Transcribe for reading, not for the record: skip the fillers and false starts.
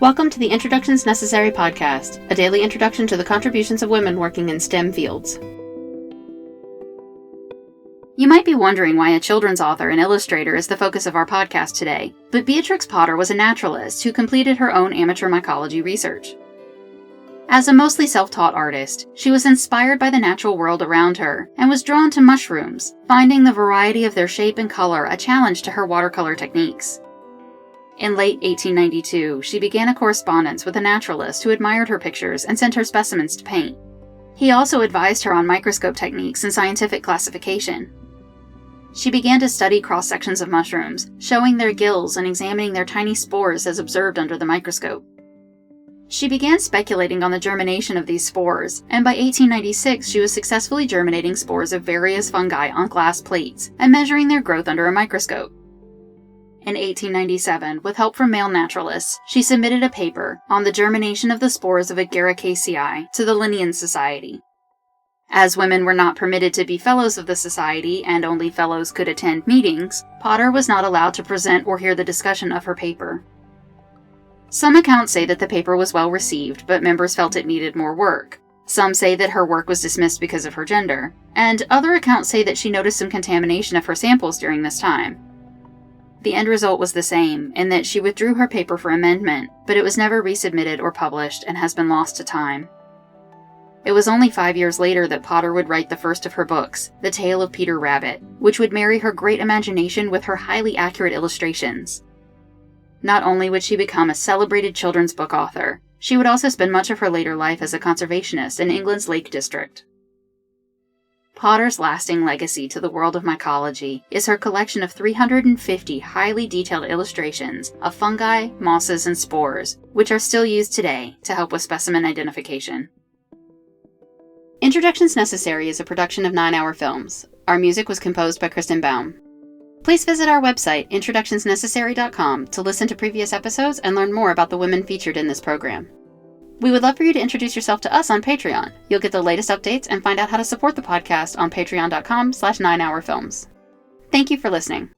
Welcome to the Introductions Necessary podcast, a daily introduction to the contributions of women working in STEM fields. You might be wondering why a children's author and illustrator is the focus of our podcast today, but Beatrix Potter was a naturalist who completed her own amateur mycology research. As a mostly self-taught artist, she was inspired by the natural world around her and was drawn to mushrooms, finding the variety of their shape and color a challenge to her watercolor techniques. In late 1892, she began a correspondence with a naturalist who admired her pictures and sent her specimens to paint. He also advised her on microscope techniques and scientific classification. She began to study cross-sections of mushrooms, showing their gills and examining their tiny spores as observed under the microscope. She began speculating on the germination of these spores, and by 1896 she was successfully germinating spores of various fungi on glass plates and measuring their growth under a microscope. In 1897, with help from male naturalists, she submitted a paper on the germination of the spores of Agaricaceae to the Linnean Society. As women were not permitted to be fellows of the society and only fellows could attend meetings, Potter was not allowed to present or hear the discussion of her paper. Some accounts say that the paper was well received, but members felt it needed more work. Some say that her work was dismissed because of her gender, and other accounts say that she noticed some contamination of her samples during this time. The end result was the same, in that she withdrew her paper for amendment, but it was never resubmitted or published and has been lost to time. It was only 5 years later that Potter would write the first of her books, The Tale of Peter Rabbit, which would marry her great imagination with her highly accurate illustrations. Not only would she become a celebrated children's book author, she would also spend much of her later life as a conservationist in England's Lake District. Potter's lasting legacy to the world of mycology is her collection of 350 highly detailed illustrations of fungi, mosses, and spores, which are still used today to help with specimen identification. Introductions Necessary is a production of 9 Hour Films. Our music was composed by Kristen Baum. Please visit our website, introductionsnecessary.com, to listen to previous episodes and learn more about the women featured in this program. We would love for you to introduce yourself to us on Patreon. You'll get the latest updates and find out how to support the podcast on patreon.com/9hourfilms. Thank you for listening.